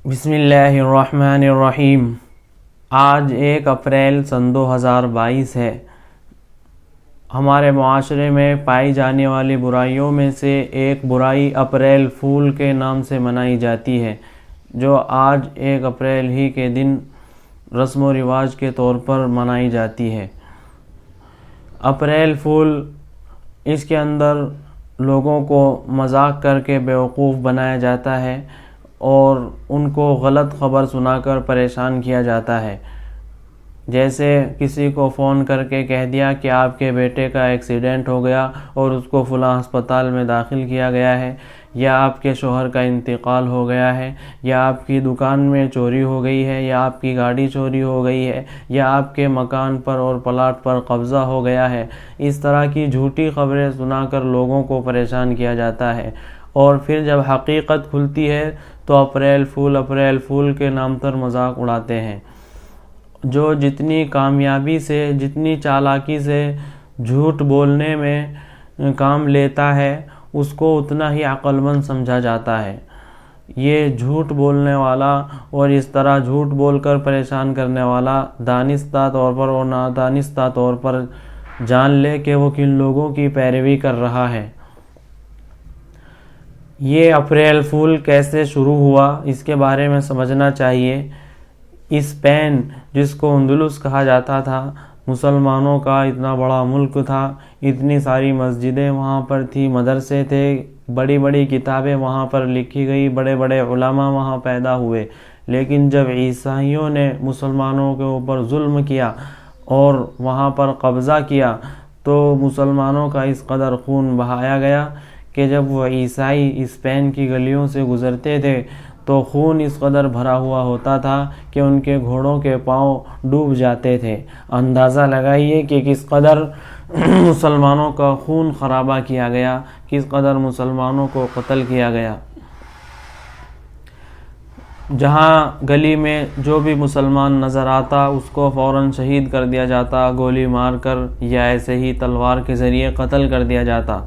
بسم اللہ الرحمن الرحیم۔ آج 1 اپریل سن 2022 ہے۔ ہمارے معاشرے میں پائی جانے والی برائیوں میں سے ایک برائی اپریل فول کے نام سے منائی جاتی ہے، جو آج 1 اپریل ہی کے دن رسم و رواج کے طور پر منائی جاتی ہے۔ اپریل فول، اس کے اندر لوگوں کو مذاق کر کے بیوقوف بنایا جاتا ہے اور ان کو غلط خبر سنا کر پریشان کیا جاتا ہے۔ جیسے کسی کو فون کر کے کہہ دیا کہ آپ کے بیٹے کا ایکسیڈنٹ ہو گیا اور اس کو فلاں ہسپتال میں داخل کیا گیا ہے، یا آپ کے شوہر کا انتقال ہو گیا ہے، یا آپ کی دکان میں چوری ہو گئی ہے، یا آپ کی گاڑی چوری ہو گئی ہے، یا آپ کے مکان پر اور پلاٹ پر قبضہ ہو گیا ہے۔ اس طرح کی جھوٹی خبریں سنا کر لوگوں کو پریشان کیا جاتا ہے، اور پھر جب حقیقت کھلتی ہے تو اپریل فول کے نام پر مذاق اڑاتے ہیں۔ جو جتنی کامیابی سے، جتنی چالاکی سے جھوٹ بولنے میں کام لیتا ہے، اس کو اتنا ہی عقل مند سمجھا جاتا ہے۔ یہ جھوٹ بولنے والا اور اس طرح جھوٹ بول کر پریشان کرنے والا دانستہ طور پر اور نادانستہ طور پر جان لے کہ وہ کن لوگوں کی پیروی کر رہا ہے۔ یہ اپریل فول کیسے شروع ہوا، اس کے بارے میں سمجھنا چاہیے۔ اسپین، جس کو اندلس کہا جاتا تھا، مسلمانوں کا اتنا بڑا ملک تھا، اتنی ساری مسجدیں وہاں پر تھی، مدرسے تھے، بڑی بڑی کتابیں وہاں پر لکھی گئی، بڑے بڑے علماء وہاں پیدا ہوئے۔ لیکن جب عیسائیوں نے مسلمانوں کے اوپر ظلم کیا اور وہاں پر قبضہ کیا تو مسلمانوں کا اس قدر خون بہایا گیا کہ جب وہ عیسائی اسپین کی گلیوں سے گزرتے تھے تو خون اس قدر بھرا ہوا ہوتا تھا کہ ان کے گھوڑوں کے پاؤں ڈوب جاتے تھے۔ اندازہ لگائیے کہ کس قدر مسلمانوں کا خون خرابہ کیا گیا، کس قدر مسلمانوں کو قتل کیا گیا۔ جہاں گلی میں جو بھی مسلمان نظر آتا اس کو فوراً شہید کر دیا جاتا، گولی مار کر یا ایسے ہی تلوار کے ذریعے قتل کر دیا جاتا۔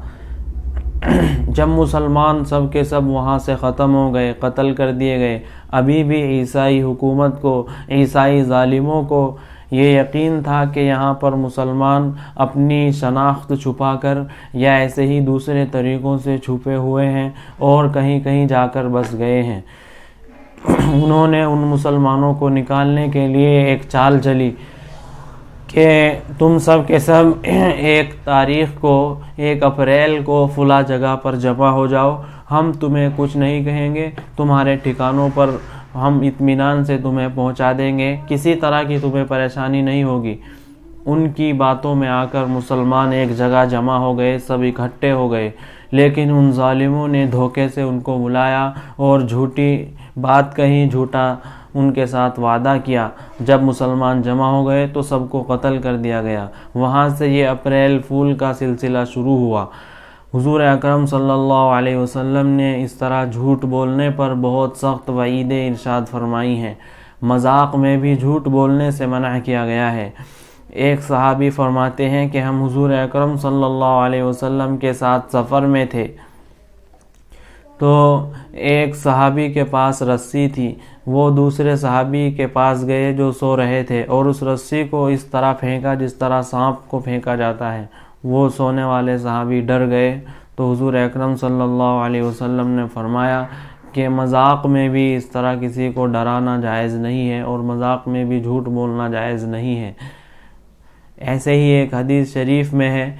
جب مسلمان سب کے سب وہاں سے ختم ہو گئے، قتل کر دیے گئے، ابھی بھی عیسائی حکومت کو، عیسائی ظالموں کو یہ یقین تھا کہ یہاں پر مسلمان اپنی شناخت چھپا کر یا ایسے ہی دوسرے طریقوں سے چھپے ہوئے ہیں اور کہیں کہیں جا کر بس گئے ہیں۔ انہوں نے ان مسلمانوں کو نکالنے کے لیے ایک چال چلی کہ تم سب کے سب 1 تاریخ کو، 1 اپریل کو فلاں جگہ پر جمع ہو جاؤ، ہم تمہیں کچھ نہیں کہیں گے، تمہارے ٹھکانوں پر ہم اطمینان سے تمہیں پہنچا دیں گے، کسی طرح کی تمہیں پریشانی نہیں ہوگی۔ ان کی باتوں میں آ کر مسلمان ایک جگہ جمع ہو گئے، سب اکٹھے ہو گئے، لیکن ان ظالموں نے دھوکے سے ان کو بلایا اور جھوٹی بات کہیں، جھوٹا ان کے ساتھ وعدہ کیا۔ جب مسلمان جمع ہو گئے تو سب کو قتل کر دیا گیا۔ وہاں سے یہ اپریل فول کا سلسلہ شروع ہوا۔ حضور اکرم صلی اللہ علیہ وسلم نے اس طرح جھوٹ بولنے پر بہت سخت وعیدیں ارشاد فرمائی ہیں۔ مذاق میں بھی جھوٹ بولنے سے منع کیا گیا ہے۔ ایک صحابی فرماتے ہیں کہ ہم حضور اکرم صلی اللہ علیہ وسلم کے ساتھ سفر میں تھے تو ایک صحابی کے پاس رسی تھی، وہ دوسرے صحابی کے پاس گئے جو سو رہے تھے اور اس رسی کو اس طرح پھینکا جس طرح سانپ کو پھینکا جاتا ہے۔ وہ سونے والے صحابی ڈر گئے تو حضور اکرم صلی اللہ علیہ وسلم نے فرمایا کہ مذاق میں بھی اس طرح کسی کو ڈرانا جائز نہیں ہے اور مذاق میں بھی جھوٹ بولنا جائز نہیں ہے۔ ایسے ہی ایک حدیث شریف میں ہے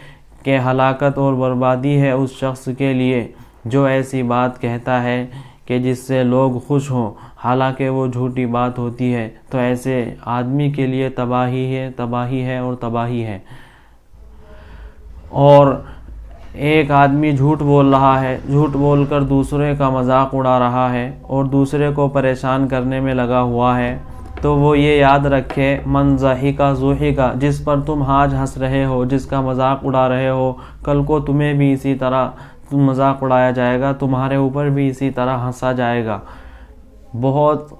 کہ ہلاکت اور بربادی ہے اس شخص کے لیے جو ایسی بات کہتا ہے کہ جس سے لوگ خوش ہوں، حالانکہ وہ جھوٹی بات ہوتی ہے، تو ایسے آدمی کے لیے تباہی ہے، تباہی ہے اور تباہی ہے۔ اور ایک آدمی جھوٹ بول رہا ہے، جھوٹ بول کر دوسرے کا مذاق اڑا رہا ہے اور دوسرے کو پریشان کرنے میں لگا ہوا ہے، تو وہ یہ یاد رکھے، من ضحک ضحک، جس پر تم آج ہنس رہے ہو، جس کا مذاق اڑا رہے ہو، کل کو تمہیں بھی اسی طرح مذاق اڑایا جائے گا، تمہارے اوپر بھی اسی طرح ہنسا جائے گا۔ بہت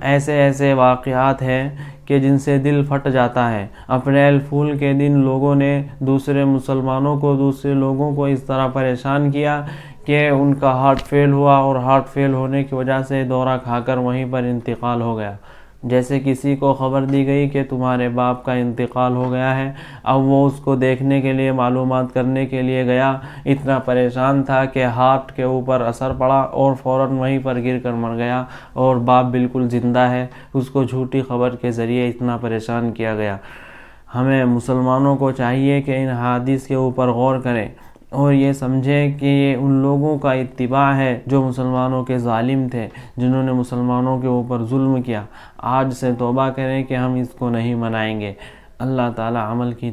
ایسے واقعات ہیں کہ جن سے دل پھٹ جاتا ہے۔ اپریل فول کے دن لوگوں نے دوسرے مسلمانوں کو، دوسرے لوگوں کو اس طرح پریشان کیا کہ ان کا ہارٹ فیل ہوا اور ہارٹ فیل ہونے کی وجہ سے دورہ کھا کر وہیں پر انتقال ہو گیا۔ جیسے کسی کو خبر دی گئی کہ تمہارے باپ کا انتقال ہو گیا ہے، اب وہ اس کو دیکھنے کے لیے، معلومات کرنے کے لیے گیا، اتنا پریشان تھا کہ ہارٹ کے اوپر اثر پڑا اور فوراً وہیں پر گر کر مر گیا، اور باپ بالکل زندہ ہے، اس کو جھوٹی خبر کے ذریعے اتنا پریشان کیا گیا۔ ہمیں مسلمانوں کو چاہیے کہ ان حدیث کے اوپر غور کریں اور یہ سمجھیں کہ یہ ان لوگوں کا اتباع ہے جو مسلمانوں کے ظالم تھے، جنہوں نے مسلمانوں کے اوپر ظلم کیا۔ آج سے توبہ کریں کہ ہم اس کو نہیں منائیں گے۔ اللہ تعالی عمل کی